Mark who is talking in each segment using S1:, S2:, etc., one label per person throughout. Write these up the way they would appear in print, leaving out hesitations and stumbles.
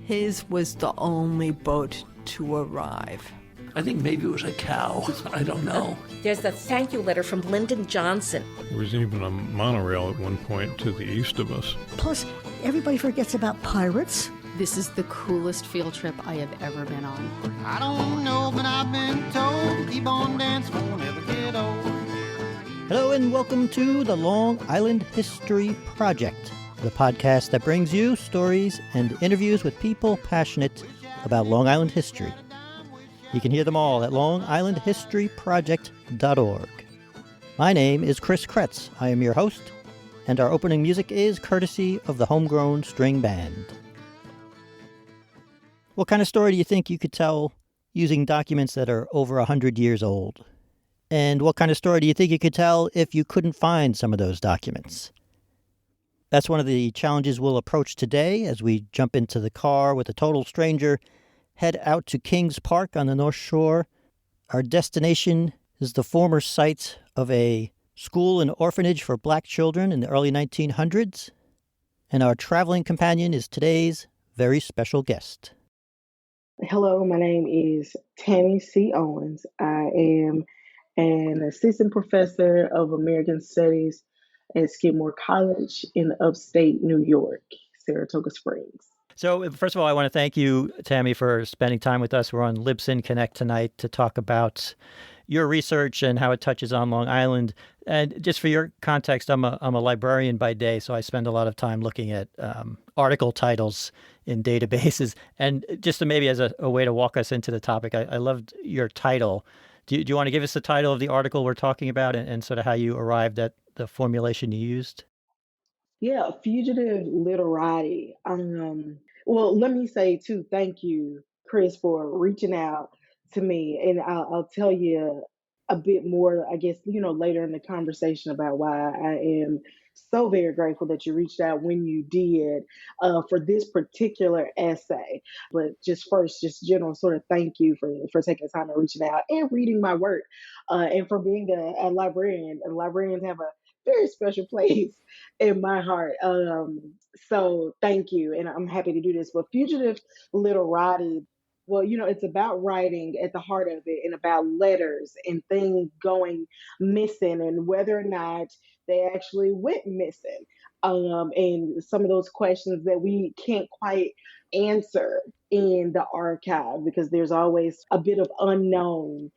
S1: His was the only boat to arrive.
S2: I think maybe it was a cow. I don't know.
S3: There's the thank you letter from Lyndon Johnson.
S4: There was even a monorail at one point to the east of us.
S5: Plus, everybody forgets about pirates.
S6: This is the coolest field trip I have ever been on.
S7: I don't know, but I've been told, keep on dancing, won't ever get old.
S8: Hello and welcome to the Long Island History Project, the podcast that brings you stories and interviews with people passionate about Long Island history. You can hear them all at longislandhistoryproject.org. My name is Chris Kretz. I am your host, and our opening music is courtesy of the Homegrown String Band. What kind of story do you think you could tell using documents that are over 100 years old? And what kind of story do you think you could tell if you couldn't find some of those documents? That's one of the challenges we'll approach today as we jump into the car with a total stranger, head out to Kings Park on the North Shore. Our destination is the former site of a school and orphanage for black children in the early 1900s. And our traveling companion is today's very special guest.
S9: Hello, my name is Tammy C. Owens. I am an assistant professor of American Studies at Skidmore College in upstate New York, Saratoga Springs.
S8: So first of all, I want to thank you, Tammy, for spending time with us. We're on Libsyn Connect tonight to talk about your research and how it touches on Long Island. And just for your context, I'm a librarian by day, so I spend a lot of time looking at article titles in databases. And just to maybe as a way to walk us into the topic, I loved your title. Do you want to give us the title of the article we're talking about and sort of how you arrived at the formulation you used?
S9: Yeah, Fugitive Literati. Well, let me say, too, thank you, Chris, for reaching out to me. And I'll tell you a bit more, I guess, later in the conversation about why I am so very grateful that you reached out when you did for this particular essay. But just first, just general sort of thank you for taking time and reaching out and reading my work and for being a librarian. And librarians have a very special place in my heart. So thank you. And I'm happy to do this. But Fugitive Literati, well, it's about writing at the heart of it and about letters and things going missing and whether or not they actually went missing. And some of those questions that we can't quite answer in the archive because there's always a bit of unknown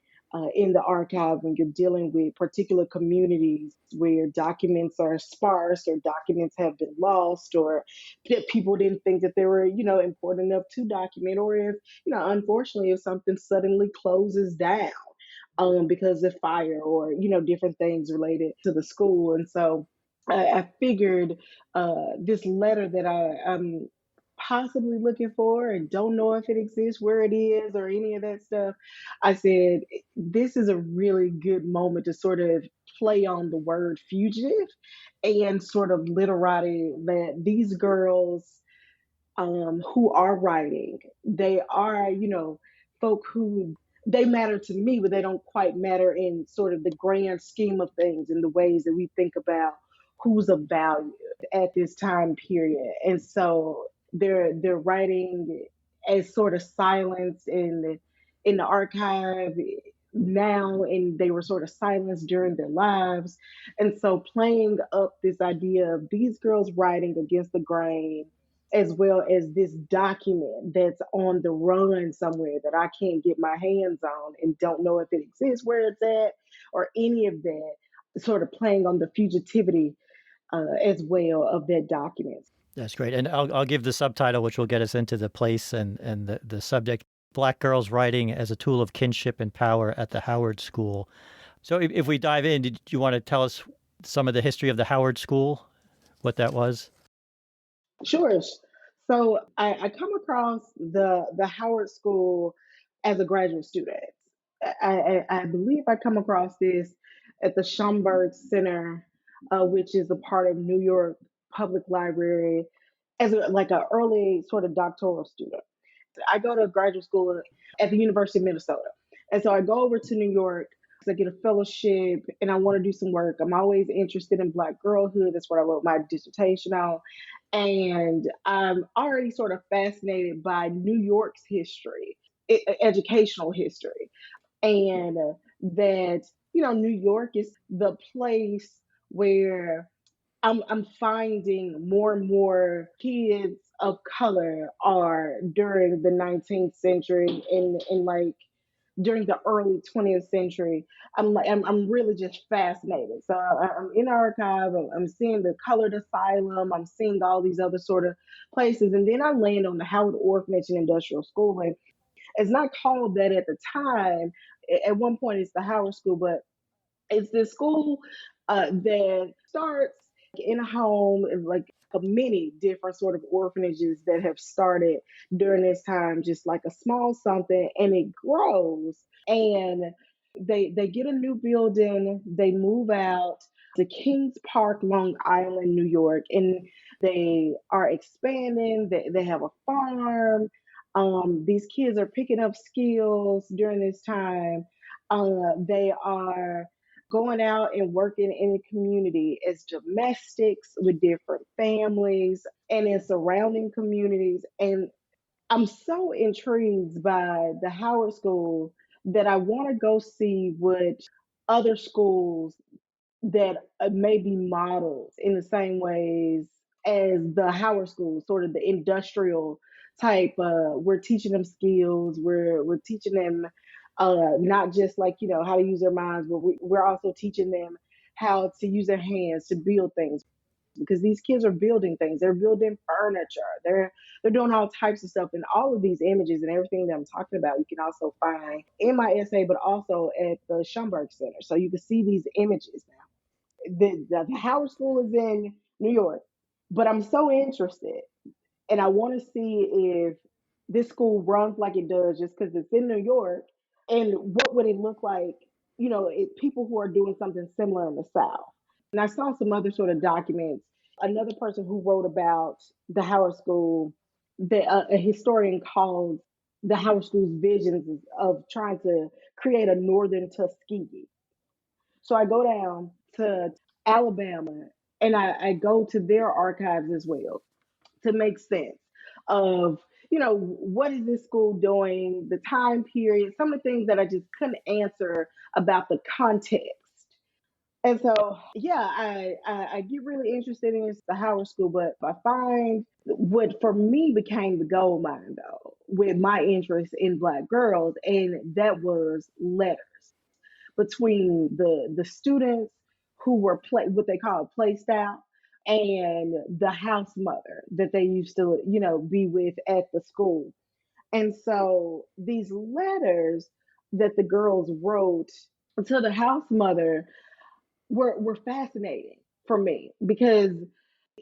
S9: in the archive when you're dealing with particular communities where documents are sparse or documents have been lost or that people didn't think that they were, important enough to document, or if, unfortunately, if something suddenly closes down because of fire or, different things related to the school. And so I figured this letter that I'm possibly looking for and don't know if it exists, where it is, or any of that stuff. I said, this is a really good moment to sort of play on the word fugitive and sort of literati, that these girls who are writing, they are, folk who they matter to me, but they don't quite matter in sort of the grand scheme of things in the ways that we think about who's of value at this time period. And so they're writing as sort of silenced in the archive now, and they were sort of silenced during their lives. And so playing up this idea of these girls writing against the grain, as well as this document that's on the run somewhere that I can't get my hands on and don't know if it exists, where it's at, or any of that, sort of playing on the fugitivity as well of that document.
S8: That's great. And I'll give the subtitle, which will get us into the place and the subject. Black Girls Writing as a Tool of Kinship and Power at the Howard School. So if we dive in, did you want to tell us some of the history of the Howard School, what that was?
S9: Sure. So I come across the Howard School as a graduate student. I believe I come across this at the Schomburg Center, which is a part of New York Public Library, as like an early sort of doctoral student. I go to graduate school at the University of Minnesota. And so I go over to New York to get a fellowship and I want to do some work. I'm always interested in Black girlhood. That's what I wrote my dissertation on. And I'm already sort of fascinated by New York's history, educational history, and that, New York is the place where I'm finding more and more kids of color are during the 19th century and like during the early 20th century. I'm really just fascinated. So I'm in the archive. I'm seeing the Colored Asylum. I'm seeing all these other sort of places, and then I land on the Howard Orphanage and Industrial School. And it's not called that at the time. At one point, it's the Howard School, but it's this school that starts in a home, like many different sort of orphanages that have started during this time, just like a small something, and it grows. And they get a new building, they move out to Kings Park, Long Island, New York, and they are expanding. They have a farm. These kids are picking up skills during this time. They are going out and working in the community as domestics with different families and in surrounding communities. And I'm so intrigued by the Howard School that I want to go see what other schools that may be modeled in the same ways as the Howard School, sort of the industrial type. We're teaching them skills. We're teaching them not just like how to use their minds, but we're also teaching them how to use their hands to build things, because these kids are building things. They're building furniture. They're doing all types of stuff. And all of these images and everything that I'm talking about, you can also find in my essay, but also at the Schomburg Center. So you can see these images now. The Howard School is in New York, but I'm so interested, and I want to see if this school runs like it does, just because it's in New York, and what would it look like, people who are doing something similar in the South. And I saw some other sort of documents. Another person who wrote about the Howard School, a historian called the Howard School's visions of trying to create a northern Tuskegee. So I go down to Alabama and I go to their archives as well to make sense of, what is this school doing, the time period, some of the things that I just couldn't answer about the context. And so, yeah, I get really interested in the Howard School, but I find what for me became the gold mine, though, with my interest in Black girls, and that was letters between the students who were what they call placed out, and the house mother that they used to be with at the school. And so these letters that the girls wrote to the house mother were fascinating for me, because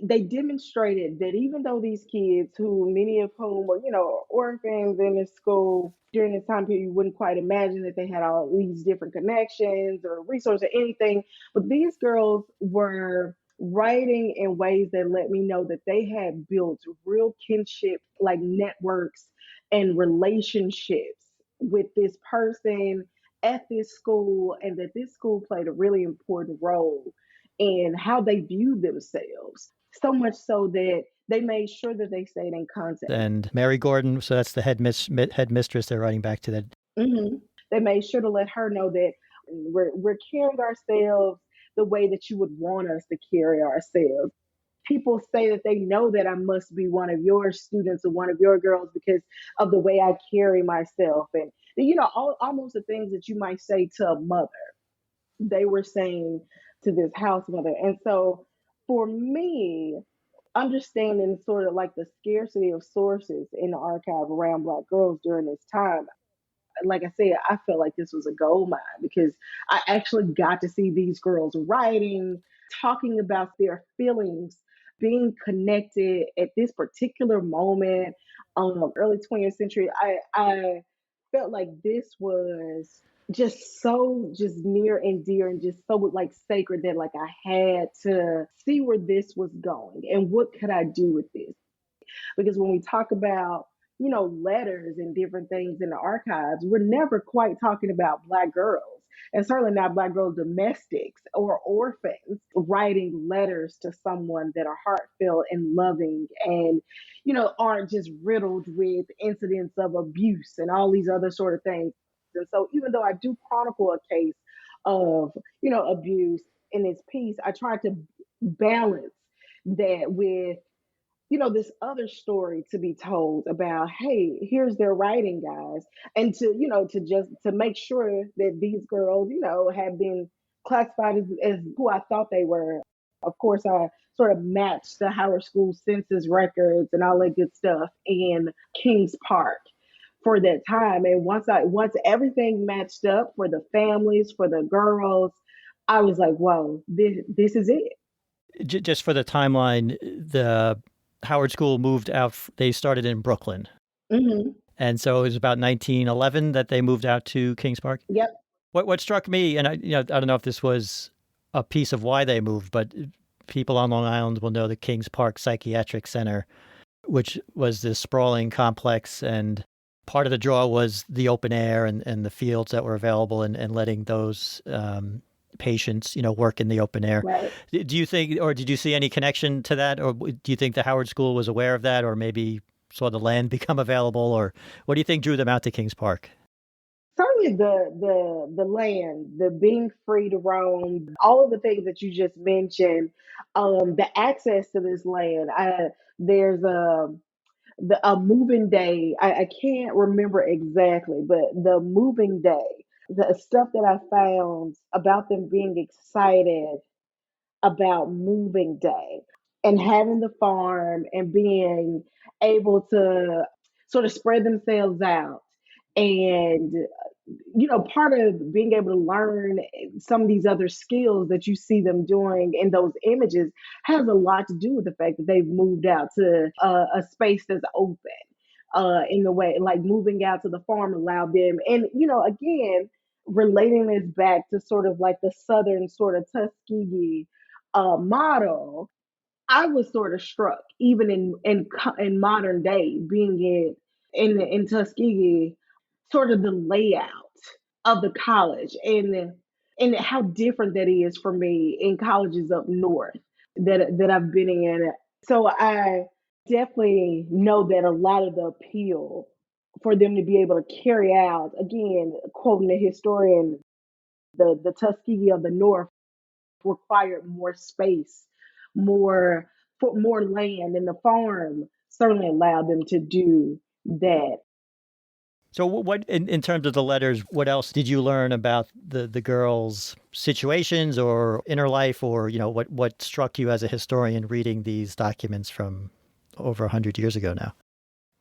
S9: they demonstrated that even though these kids, who many of whom were, orphans in this school during this time period, you wouldn't quite imagine that they had all these different connections or resources or anything. But these girls were writing in ways that let me know that they had built real kinship, like networks and relationships with this person at this school, and that this school played a really important role in how they viewed themselves. So much so that they made sure that they stayed in contact.
S8: And Mary Gordon, so that's the headmistress. They're writing back to that.
S9: Mm-hmm. They made sure to let her know that we're carrying ourselves the way that you would want us to carry ourselves. People say that they know that I must be one of your students or one of your girls because of the way I carry myself. And, almost the things that you might say to a mother, they were saying to this house mother. And so for me, understanding sort of like the scarcity of sources in the archive around Black girls during this time, like I said, I felt like this was a gold mine, because I actually got to see these girls writing, talking about their feelings, being connected at this particular moment, early 20th century. I felt like this was just near and dear, and just so like sacred, that like I had to see where this was going and what could I do with this. Because when we talk about, letters and different things in the archives, we're never quite talking about Black girls. and certainly not Black girl domestics or orphans writing letters to someone that are heartfelt and loving and, aren't just riddled with incidents of abuse and all these other sort of things. And so even though I do chronicle a case of, abuse in this piece, I try to balance that with this other story to be told about, hey, here's their writing, guys. And to make sure that these girls, have been classified as who I thought they were. Of course, I sort of matched the Howard School census records and all that good stuff in Kings Park for that time. And once everything matched up for the families, for the girls, I was like, whoa, this is it.
S8: Just for the timeline, the Howard School moved out. They started in Brooklyn.
S9: Mm-hmm.
S8: And so it was about 1911 that they moved out to Kings Park.
S9: Yep.
S8: What struck me, and I don't know if this was a piece of why they moved, but people on Long Island will know the Kings Park Psychiatric Center, which was this sprawling complex, and part of the draw was the open air and the fields that were available, and letting those patients, work in the open air.
S9: Right.
S8: Do you think, or did you see any connection to that, or do you think the Howard School was aware of that, or maybe saw the land become available, or what do you think drew them out to Kings Park?
S9: Certainly the land, the being free to roam, all of the things that you just mentioned, the access to this land. There's a moving day. I can't remember exactly, but the moving day, the stuff that I found about them being excited about moving day and having the farm and being able to sort of spread themselves out. And, part of being able to learn some of these other skills that you see them doing in those images has a lot to do with the fact that they've moved out to a space that's open in the way, like moving out to the farm allowed them. And, again, relating this back to sort of like the Southern sort of Tuskegee model, I was sort of struck, even in modern day, being in Tuskegee, sort of the layout of the college and how different that is for me in colleges up north that I've been in. So I definitely know that a lot of the appeal for them to be able to carry out, again, quoting the historian, the Tuskegee of the North required more space, more land, and the farm certainly allowed them to do that.
S8: So what, in terms of the letters, what else did you learn about the girls' situations or inner life, or, what struck you as a historian reading these documents from over 100 years ago now?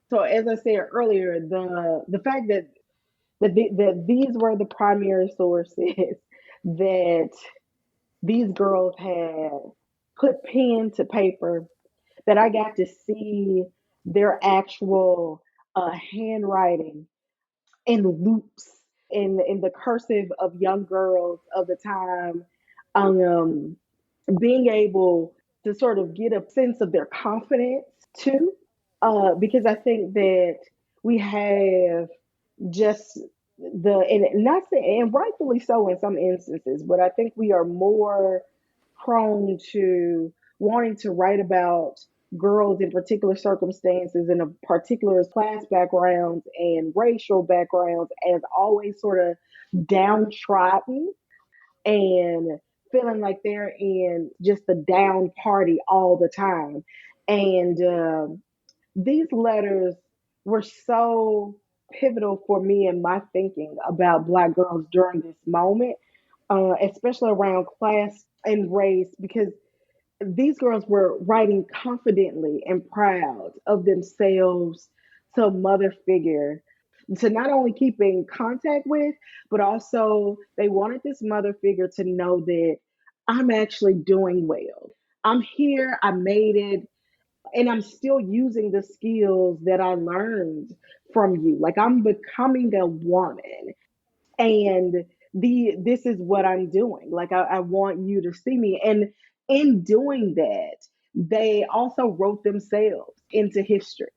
S9: So as I said earlier, the fact that these were the primary sources that these girls had put pen to paper, that I got to see their actual handwriting in loops in the cursive of young girls of the time, being able to sort of get a sense of their confidence too, because I think that we have just and rightfully so in some instances, but I think we are more prone to wanting to write about girls in particular circumstances and a particular class backgrounds and racial backgrounds as always sort of downtrodden and feeling like they're in just the down party all the time. And these letters were so pivotal for me in my thinking about Black girls during this moment, especially around class and race, because these girls were writing confidently and proud of themselves to a mother figure to not only keep in contact with, but also they wanted this mother figure to know that I'm actually doing well. I'm here, I made it, and I'm still using the skills that I learned from you. Like I'm becoming a woman, and this is what I'm doing. Like I want you to see me. And in doing that, they also wrote themselves into history.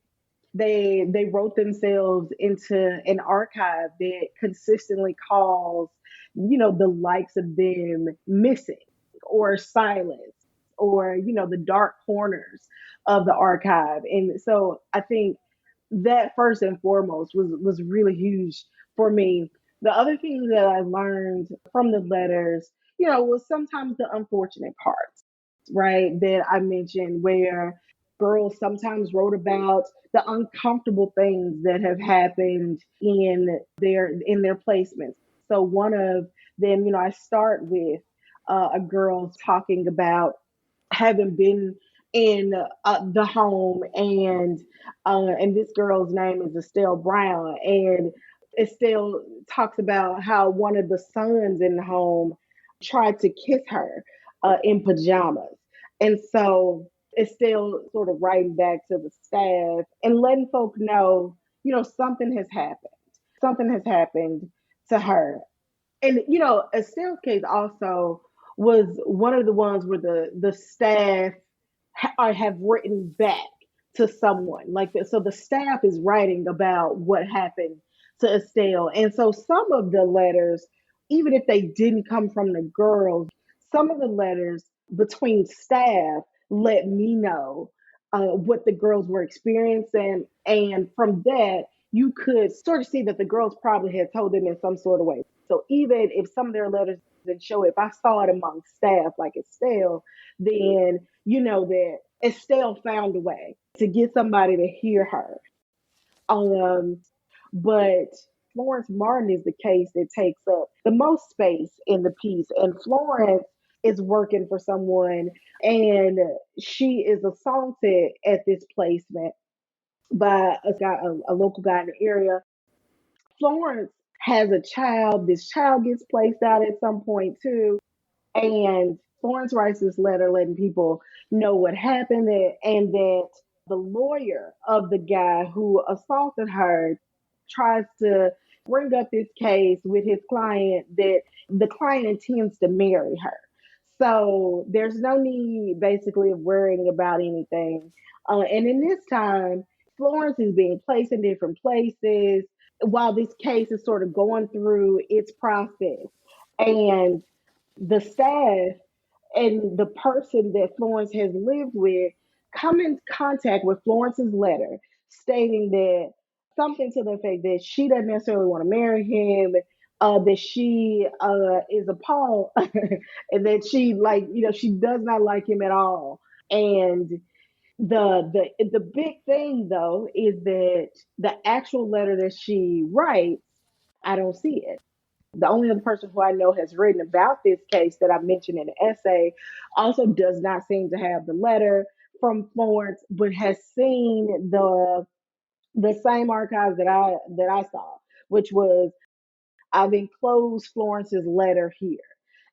S9: They wrote themselves into an archive that consistently calls the likes of them missing or silence or, the dark corners of the archive. And so I think that first and foremost was really huge for me. The other thing that I learned from the letters, was sometimes the unfortunate parts, right? That I mentioned where girls sometimes wrote about the uncomfortable things that have happened in their placements. So one of them, I start with a girl talking about having been in the home, and this girl's name is Estelle Brown, and Estelle talks about how one of the sons in the home tried to kiss her in pajamas, and so Estelle sort of writing back to the staff and letting folk know, something has happened. Something has happened to her. And Estelle's case also was one of the ones where the staff have written back to someone like that. So the staff is writing about what happened to Estelle, and so some of the letters, even if they didn't come from the girls, some of the letters between staff let me know what the girls were experiencing, and from that you could sort of see that the girls probably had told them in some sort of way. So even if some of their letters didn't show it, if I saw it among staff like Estelle, then you know that Estelle found a way to get somebody to hear her. Um, but Florence Martin is the case that takes up the most space in the piece. And Florence is working for someone, and she is assaulted at this placement by a local guy in the area. Florence has a child. This child gets placed out at some point too. And Florence writes this letter letting people know what happened, and that the lawyer of the guy who assaulted her tries to bring up this case with his client, that the client intends to marry her. So there's no need basically of worrying about anything. And in this time, Florence is being placed in different places while this case is sort of going through its process. And the staff and the person that Florence has lived with come in contact with Florence's letter stating that something to the effect that she doesn't necessarily want to marry him, that she is appalled, and that she she does not like him at all. And the big thing though is that the actual letter that she writes, I don't see it. The only other person who I know has written about this case that I mentioned in the essay also does not seem to have the letter from Florence, but has seen the same archives that I saw, which was, I've enclosed Florence's letter here.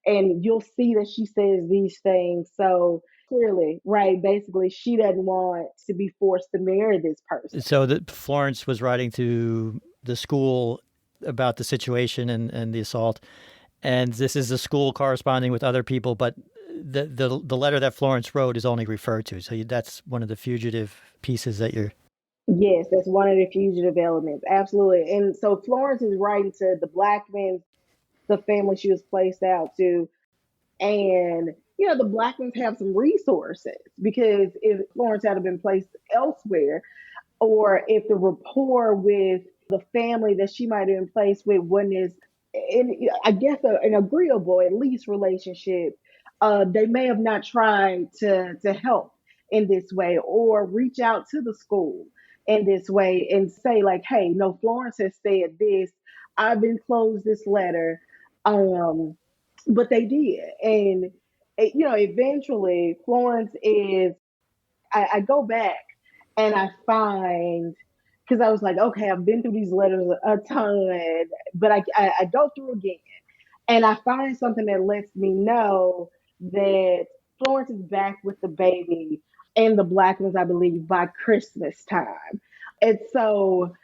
S9: And you'll see that she says these things. So clearly, right, basically she doesn't want to be forced to marry this person.
S8: So that Florence was writing to the school about the situation and the assault, and this is the school corresponding with other people, but the letter that Florence wrote is only referred to. So that's one of the fugitive pieces that you're...
S9: Yes, that's one of the fugitive elements. Absolutely. And so Florence is writing to the Blackmans, the family she was placed out to. And, the Blackmans have some resources, because if Florence had been placed elsewhere, or if the rapport with the family that she might have been placed with wasn't as, I guess, an agreeable, at least, relationship, they may have not tried to help in this way or reach out to the school in this way and say like, hey, no, Florence has said this. I've enclosed this letter. But they did. And, eventually Florence is, I go back and I find, because I was like, okay, I've been through these letters a ton, but I go through again and I find something that lets me know that Florence is back with the baby and the Blackmans, I believe, by Christmas time. And so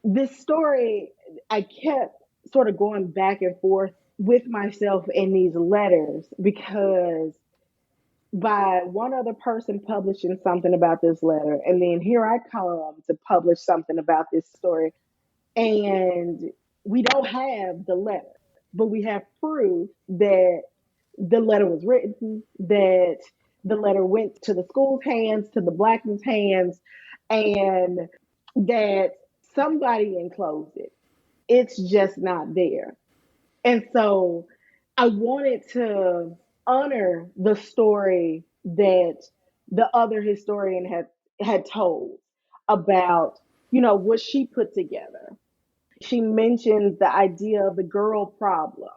S9: this story, I kept sort of going back and forth with myself in these letters, because by one other person publishing something about this letter, and then here I come to publish something about this story, and we don't have the letter. but we have proof that the letter was written, that the letter went to the school's hands, to the black man's hands, and that somebody enclosed it. It's just not there. And so I wanted to honor the story that the other historian had told about, what she put together. She mentions the idea of the girl problem,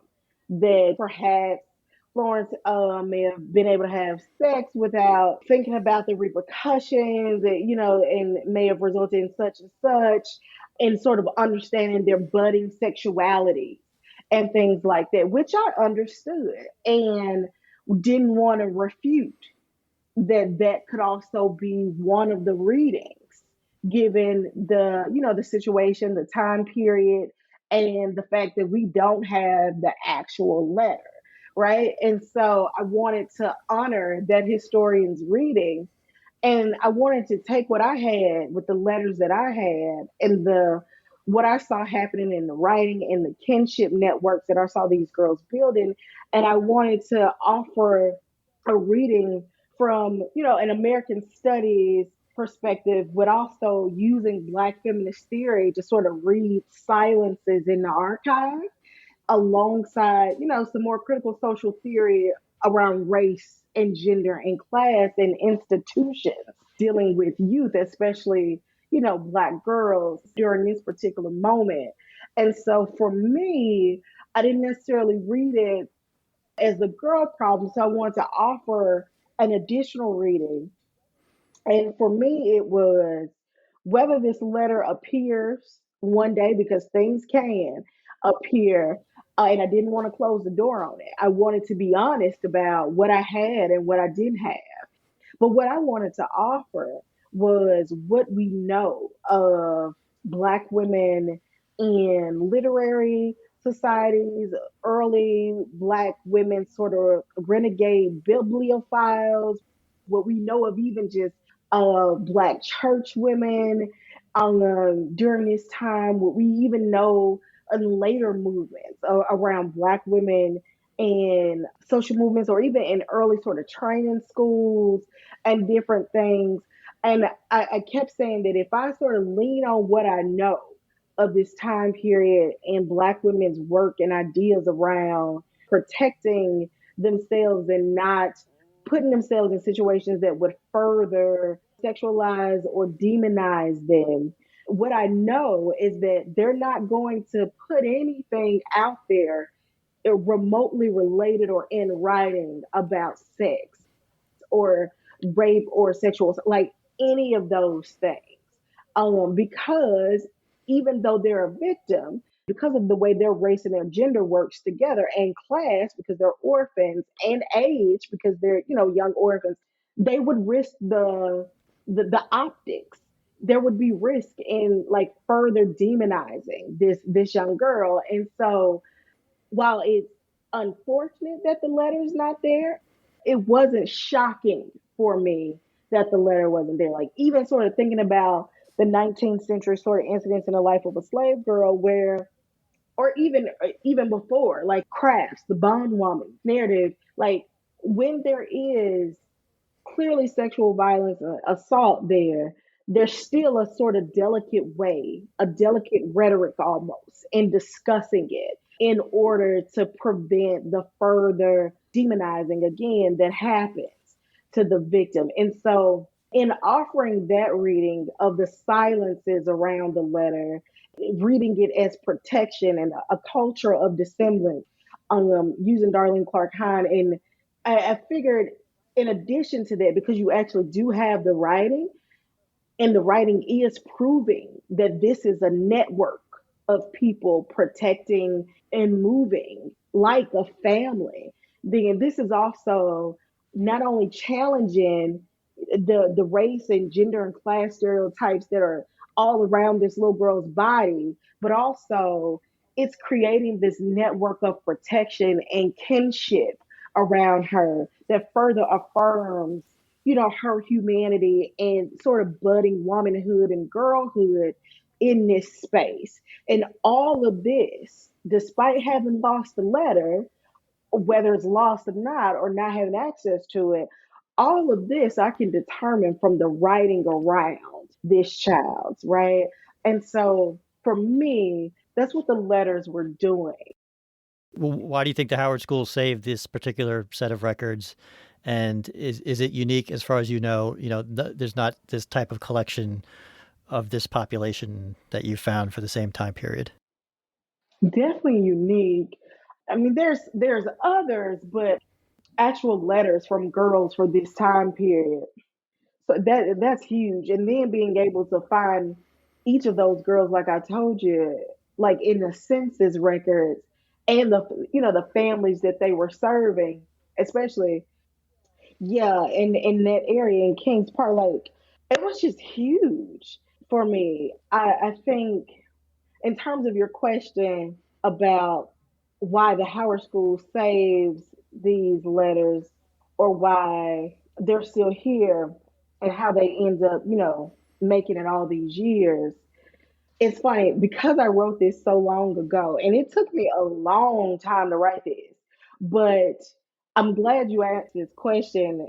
S9: that perhaps Florence may have been able to have sex without thinking about the repercussions, and may have resulted in such and such, and sort of understanding their budding sexuality and things like that, which I understood and didn't want to refute that could also be one of the readings given the situation, the time period, and the fact that we don't have the actual letter, right? And so I wanted to honor that historian's reading, and I wanted to take what I had with the letters that I had and the what I saw happening in the writing and the kinship networks that I saw these girls building, and I wanted to offer a reading from, an American studies perspective, but also using Black feminist theory to sort of read silences in the archive alongside, some more critical social theory around race and gender and class and institutions dealing with youth, especially, Black girls during this particular moment. And so for me, I didn't necessarily read it as a girl problem. So I wanted to offer an additional reading. And for me, it was whether this letter appears one day, because things can appear, and I didn't want to close the door on it. I wanted to be honest about what I had and what I didn't have. But what I wanted to offer was what we know of Black women in literary societies, early Black women, sort of renegade bibliophiles, what we know of even just Black church women during this time, what we even know in later movements around Black women in social movements, or even in early sort of training schools and different things. And I kept saying that if I sort of lean on what I know of this time period and Black women's work and ideas around protecting themselves and not putting themselves in situations that would further sexualize or demonize them, what I know is that they're not going to put anything out there remotely related or in writing about sex or rape or sexual, like any of those things. Because even though they're a victim, because of the way their race and their gender works together, and class, because they're orphans, and age, because they're, young orphans, they would risk the optics. There would be risk in like further demonizing this young girl. And so while it's unfortunate that the letter's not there, it wasn't shocking for me that the letter wasn't there. Like, even sort of thinking about the 19th century sort of incidents in the life of a slave girl, where, or even before, like Crafts, the bondwoman narrative, like when there is clearly sexual violence, assault there's still a sort of delicate way, a delicate rhetoric almost in discussing it in order to prevent the further demonizing again that happens to the victim. And so in offering that reading of the silences around the letter, reading it as protection and a culture of dissemblance, using Darlene Clark Hine, and I figured in addition to that, because you actually do have the writing, and the writing is proving that this is a network of people protecting and moving like a family, then this is also not only challenging the race and gender and class stereotypes that are all around this little girl's body, but also it's creating this network of protection and kinship around her that further affirms, her humanity and sort of budding womanhood and girlhood in this space. And all of this, despite having lost the letter, whether it's lost or not having access to it, all of this I can determine from the writing around this child's, right? And so for me, that's what the letters were doing.
S8: Well, why do you think the Howard School saved this particular set of records? And is it unique as far as you know? There's not this type of collection of this population that you found for the same time period.
S9: Definitely unique. I mean, there's others, but actual letters from girls for this time period. So that's huge. And then being able to find each of those girls, like I told you, like in the census records and the families that they were serving, especially yeah, in that area in Kings Park, like it was just huge for me. I think in terms of your question about why the Howard School saves these letters or why they're still here and how they end up, making it all these years. It's funny because I wrote this so long ago and it took me a long time to write this, but I'm glad you asked this question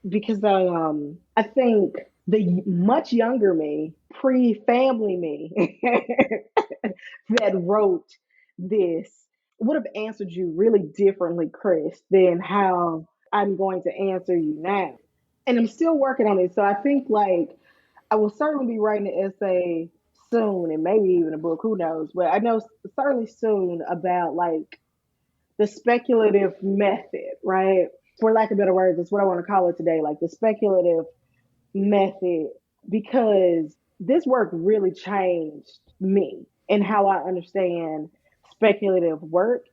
S9: because I think the much younger me, pre-family me, that wrote this would have answered you really differently, Chris, than how I'm going to answer you now. And I'm still working on it. So I think like I will certainly be writing an essay soon and maybe even a book, who knows? But I know certainly soon about like the speculative method, right? For lack of better words, that's what I want to call it today, like the speculative method, because this work really changed me and how I understand speculative work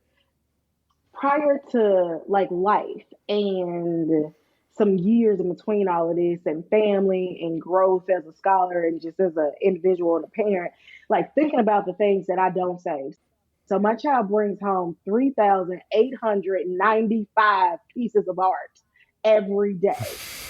S9: prior to like life and some years in between all of this and family and growth as a scholar and just as an individual and a parent, like thinking about the things that I don't say. So my child brings home 3,895 pieces of art every day,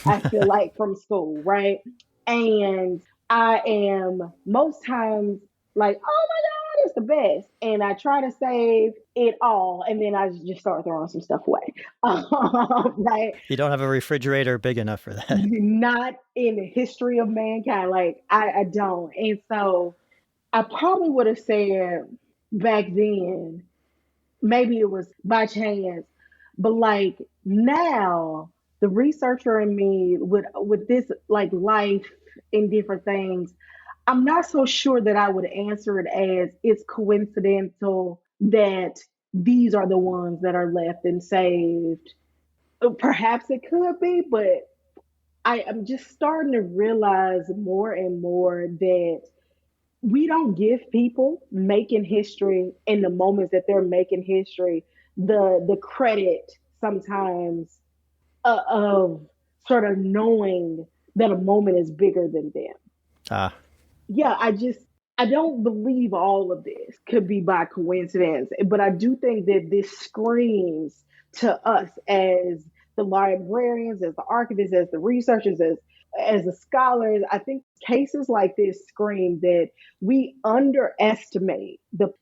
S9: I feel like, from school, right? And I am most times like, oh my God, it's the best. And I try to save it all. And then I just start throwing some stuff away. Right?
S8: You don't have a refrigerator big enough for that.
S9: Not in the history of mankind. Like, I don't. And so I probably would have said back then, maybe it was by chance, but like now, the researcher in me with this like life and different things, I'm not so sure that I would answer it as it's coincidental that these are the ones that are left and saved. Perhaps it could be, but I'm just starting to realize more and more that we don't give people making history in the moments that they're making history the credit sometimes of sort of knowing that a moment is bigger than them. Yeah, I don't believe all of this could be by coincidence, but I do think that this screams to us as the librarians, as the archivists, as the researchers, as the scholars. I think cases like this scream that we underestimate the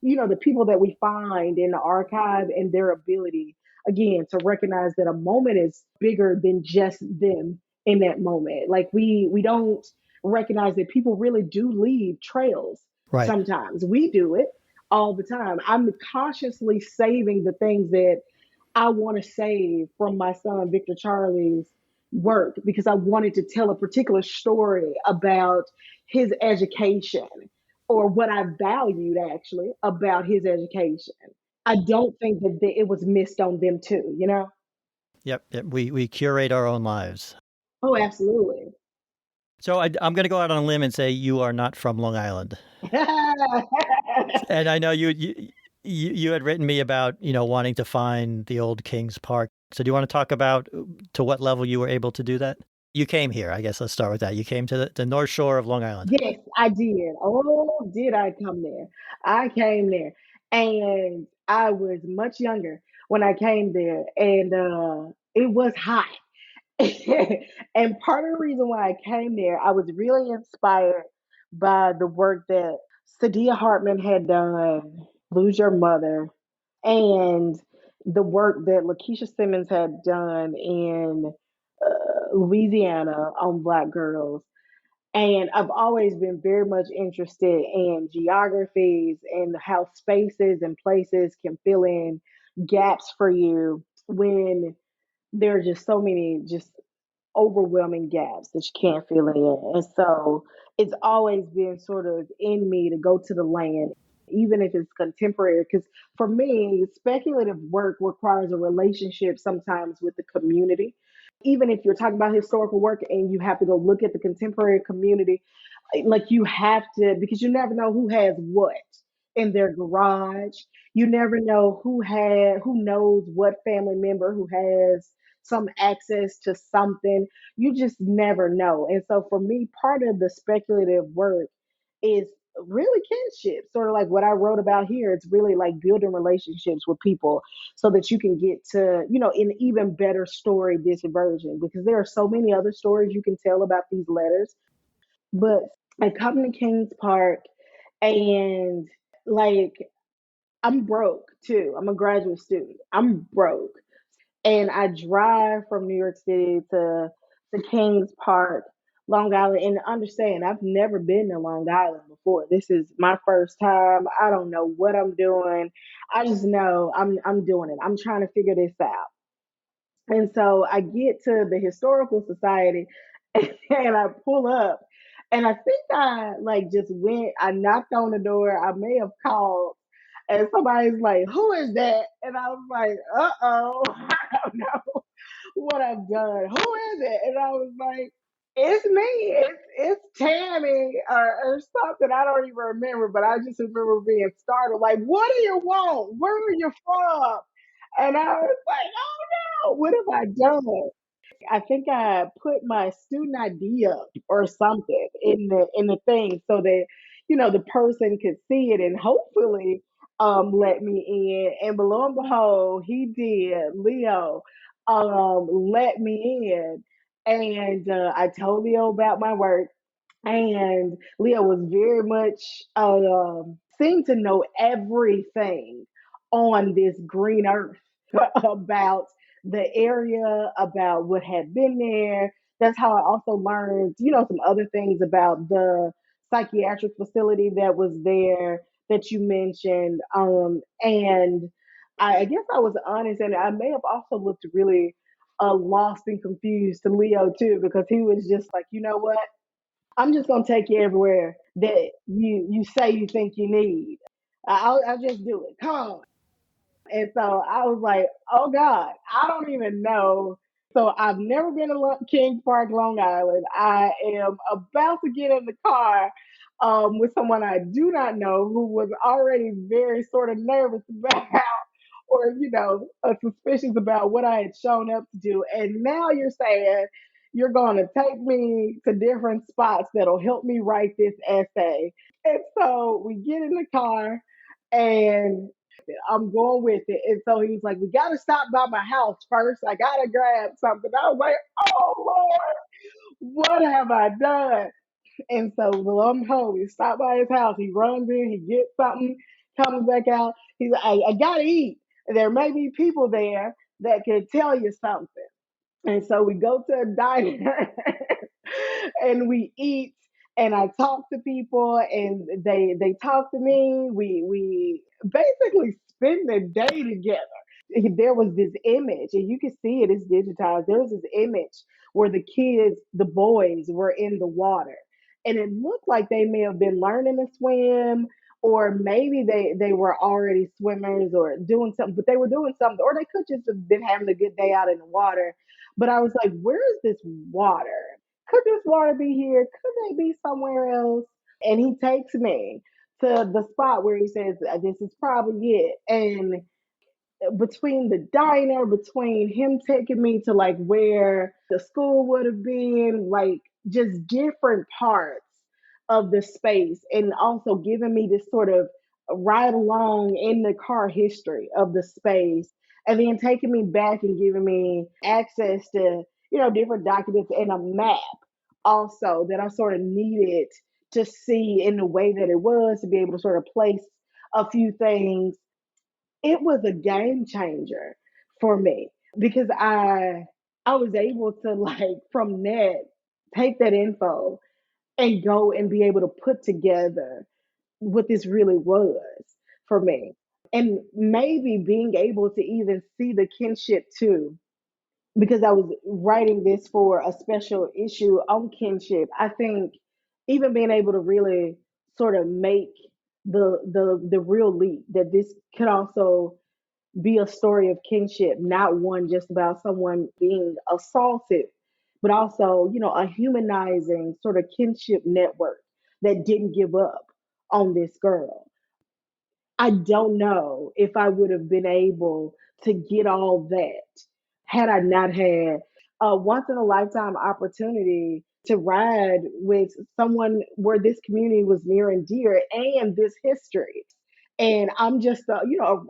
S9: people that we find in the archive and their ability, again, to recognize that a moment is bigger than just them in that moment. Like we don't recognize that people really do leave trails.
S8: Right.
S9: Sometimes we do it all the time. I'm consciously saving the things that I want to save from my son Victor Charlie's work because I wanted to tell a particular story about his education or what I valued actually about his education. I don't think that it was missed on them too, you know?
S8: Yep. We curate our own lives.
S9: Oh, absolutely.
S8: So I'm going to go out on a limb and say you are not from Long Island. And I know you had written me about, wanting to find the old Kings Park. So do you want to talk about to what level you were able to do that? You came here. I guess let's start with that. You came to the North Shore of Long Island.
S9: Yes, I did. Oh, did I come there? I came there. And I was much younger when I came there. And it was hot. And part of the reason why I came there, I was really inspired by the work that Sadia Hartman had done Lose Your Mother, and the work that Lakeisha Simmons had done in Louisiana on Black girls. And I've always been very much interested in geographies and how spaces and places can fill in gaps for you when there are just so many just overwhelming gaps that you can't fill in. And so it's always been sort of in me to go to the land, even if it's contemporary. Because for me, speculative work requires a relationship sometimes with the community. Even if you're talking about historical work and you have to go look at the contemporary community, like you have to, because you never know who has what in their garage. You never know who knows what family member who has some access to something. You just never know. And so for me, part of the speculative work is really kinship, sort of like what I wrote about here. It's really like building relationships with people so that you can get to, an even better story, this version, because there are so many other stories you can tell about these letters. But I come to Kings Park and like I'm broke too. I'm a graduate student. I'm broke. And I drive from New York City to Kings Park, Long Island. And understand, I've never been to Long Island before. This is my first time. I don't know what I'm doing. I just know I'm doing it. I'm trying to figure this out. And so I get to the historical society and I pull up. And I think I like just went, I knocked on the door. I may have called and somebody's like, "Who is that?" And I was like, "Uh-oh, I don't know what I've done. Who is it?" And I was like, "It's me. It's Tammy or something. I don't even remember, but I just remember being startled. Like, what do you want? Where are you from?" And I was like, "Oh no, what have I done?" I think I put my student ID up or something in the thing so that the person could see it and hopefully let me in. And lo and behold, he did. Leo let me in, and I told Leo about my work. And Leo was very much seemed to know everything on this green earth about the area, about what had been there. That's how I also learned, some other things about the psychiatric facility that was there that you mentioned. And I guess I was honest, and I may have also looked really lost and confused to Leo too, because he was just like, you know what? I'm just gonna take you everywhere that you say you think you need. I'll just do it. Come on. And so I was like, oh God, I don't even know. So I've never been to Kings Park, Long Island. I am about to get in the car with someone I do not know who was already very sort of nervous about or, suspicious about what I had shown up to do. And now you're saying you're going to take me to different spots that'll help me write this essay. And so we get in the car and I'm going with it. And so he was like, we got to stop by my house first. I got to grab something. I was like, oh Lord, what have I done? And so lo and behold, we stop by his house. He runs in, he gets something, comes back out. He's like, I got to eat. There may be people there that can tell you something. And so we go to a diner and we eat and I talk to people and they talk to me. We basically spend the day together. There was this image, and you can see it is digitized. There was this image where the kids, the boys, were in the water. And it looked like they may have been learning to swim, or maybe they were already swimmers or doing something, but they were doing something, or they could just have been having a good day out in the water. But I was like, where is this water? Could this water be here? Could they be somewhere else? And he takes me to the spot where he says, this is probably it. And between the diner, between him taking me to like where the school would have been, like just different parts of the space, and also giving me this sort of ride along in the car history of the space, and then taking me back and giving me access to, different documents and a map also that I sort of needed to see in the way that it was, to be able to sort of place a few things. It was a game changer for me because I was able to like from that take that info and go and be able to put together what this really was for me. And maybe being able to even see the kinship too, because I was writing this for a special issue on kinship. I think even being able to really sort of make the real leap that this could also be a story of kinship, not one just about someone being assaulted, but also, a humanizing sort of kinship network that didn't give up on this girl. I don't know if I would have been able to get all that had I not had a once in a lifetime opportunity to ride with someone where this community was near and dear and this history. And I'm just a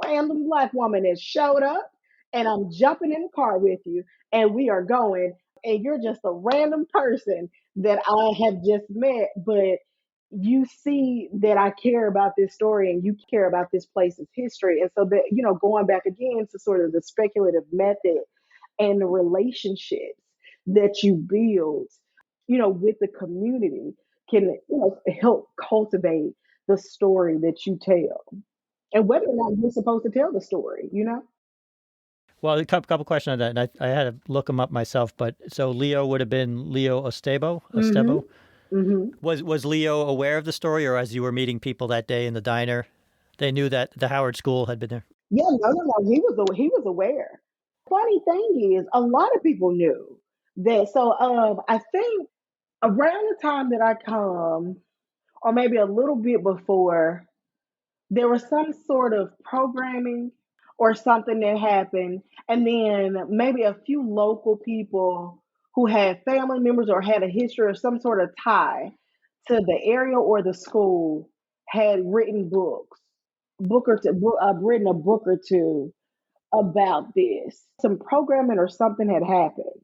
S9: random black woman that showed up and I'm jumping in the car with you and we are going and you're just a random person that I have just met, but you see that I care about this story and you care about this place's history. And so that, going back again to sort of the speculative method and the relationships that you build, with the community can, help cultivate the story that you tell. And whether or not you're supposed to tell the story.
S8: Well, a couple questions on that, and I had to look them up myself. But so Leo would have been Leo Ostebo.
S9: Mm-hmm.
S8: Ostebo.
S9: Mm-hmm.
S8: Was Leo aware of the story, or as you were meeting people that day in the diner, they knew that the Howard School had been there?
S9: Yeah, no. He was aware. Funny thing is, a lot of people knew that. So I think around the time that I come, or maybe a little bit before, there was some sort of programming or something that happened, and then maybe a few local people who had family members or had a history or some sort of tie to the area or the school had written books, written a book or two about this. Some programming or something had happened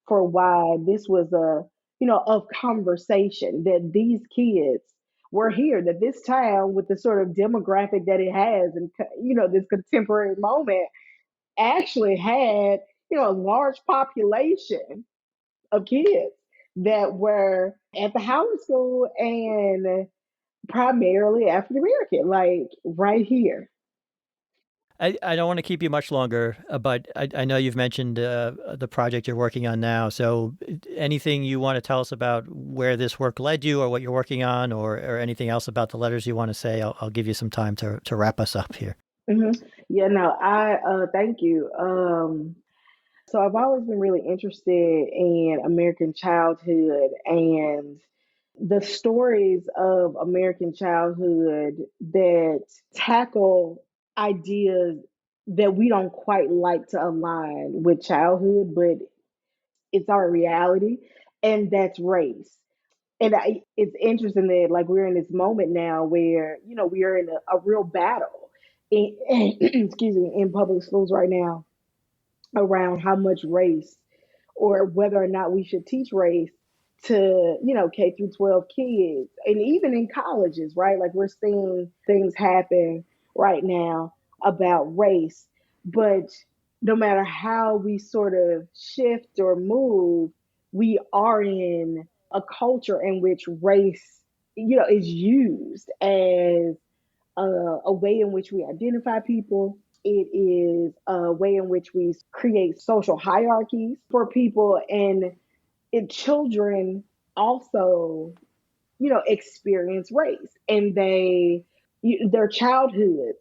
S9: for why this was of conversation that these kids were here, that this town with the sort of demographic that it has and, this contemporary moment actually had, a large population of kids that were at the Howard School and primarily African American, like right here.
S8: I don't want to keep you much longer, but I know you've mentioned the project you're working on now. So anything you want to tell us about where this work led you or what you're working on or anything else about the letters you want to say, I'll give you some time to wrap us up here.
S9: Mm-hmm. Yeah, no, I thank you. So I've always been really interested in American childhood and the stories of American childhood that tackle ideas that we don't quite like to align with childhood, but it's our reality, and that's race. And it's interesting that like we're in this moment now where we are in a real battle in, excuse me, in public schools right now around how much race or whether or not we should teach race to K through 12 kids and even in colleges, right? Like we're seeing things happen right now about race, but no matter how we sort of shift or move, we are in a culture in which race is used as a way in which we identify people. It is a way in which we create social hierarchies for people, and children also, experience race, and their childhoods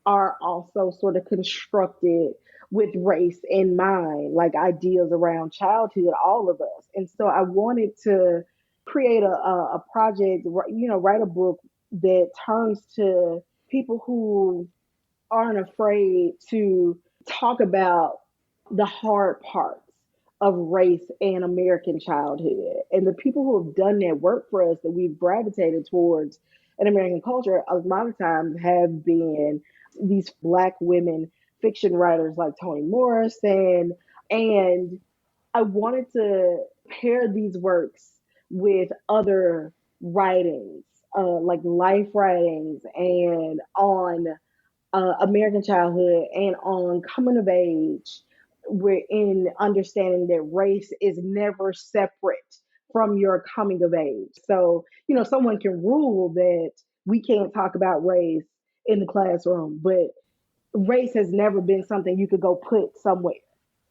S9: are also sort of constructed with race in mind, like ideas around childhood, all of us. And so I wanted to create a project, write a book that turns to people who aren't afraid to talk about the hard parts of race and American childhood. And the people who have done that work for us that we've gravitated towards in American culture, a lot of times have been these Black women fiction writers like Toni Morrison. And I wanted to pair these works with other writings, like life writings, and on American childhood and on coming of age. We're in understanding that race is never separate from your coming of age. So, someone can rule that we can't talk about race in the classroom, but race has never been something you could go put somewhere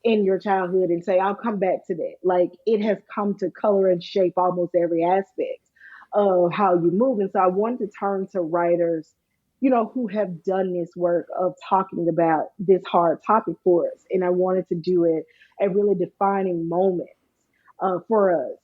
S9: in your childhood and say, I'll come back to that. Like, it has come to color and shape almost every aspect of how you move. And so I wanted to turn to writers, who have done this work of talking about this hard topic for us. And I wanted to do it at really defining moments for us.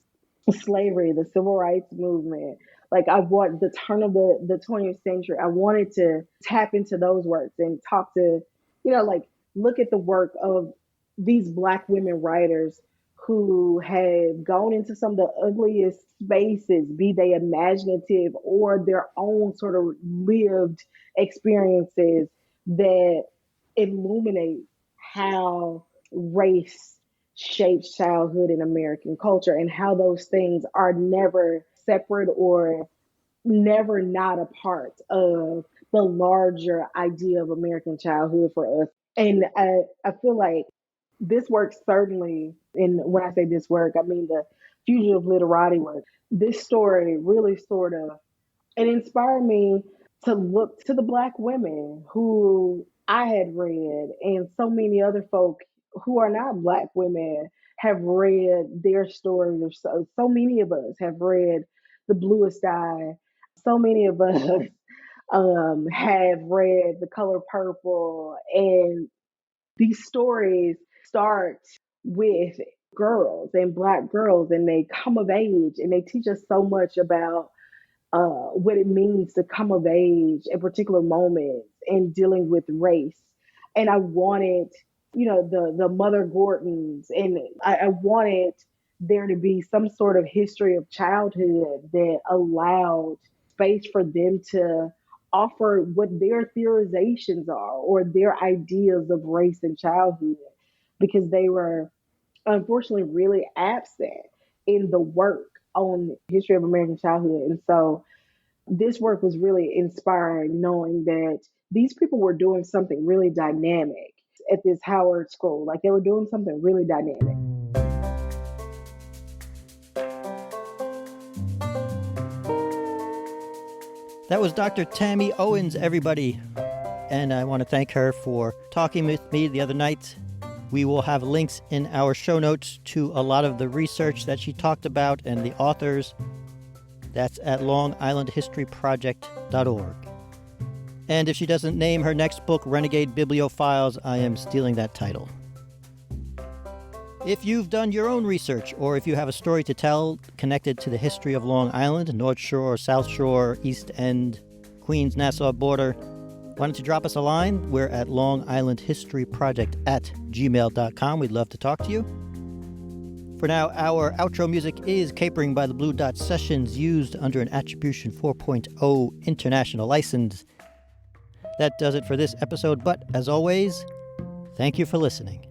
S9: Slavery, the civil rights movement. Like, I want the turn of the 20th century. I wanted to tap into those works and talk to, like, look at the work of these Black women writers who have gone into some of the ugliest spaces, be they imaginative or their own sort of lived experiences that illuminate how race shapes childhood in American culture and how those things are never separate or never not a part of the larger idea of American childhood for us. And I feel like this work certainly, and when I say this work, I mean the Fugitive Literati work. This story really sort of, it inspired me to look to the Black women who I had read, and so many other folk who are not Black women have read their stories. Or so many of us have read The Bluest Eye. So many of us have read The Color Purple, and these stories start with girls and Black girls, and they come of age, and they teach us so much about what it means to come of age at particular moments and dealing with race. And I wanted, the Mother Gordons, and I wanted there to be some sort of history of childhood that allowed space for them to offer what their theorizations are or their ideas of race and childhood, because they were unfortunately really absent in the work on history of American childhood. And so this work was really inspiring, knowing that these people were doing something really dynamic at this Howard school. Like, they were doing something really dynamic.
S8: That was Dr. Tammy Owens, everybody. And I want to thank her for talking with me the other night. We will have links in our show notes to a lot of the research that she talked about and the authors. That's at longislandhistoryproject.org. And if she doesn't name her next book, Renegade Bibliophiles, I am stealing that title. If you've done your own research, or if you have a story to tell connected to the history of Long Island, North Shore, South Shore, East End, Queens, Nassau border, why don't you drop us a line? We're at longislandhistoryproject@gmail.com. We'd love to talk to you. For now, our outro music is Capering by the Blue Dot Sessions, used under an Attribution 4.0 international license. That does it for this episode, but as always, thank you for listening.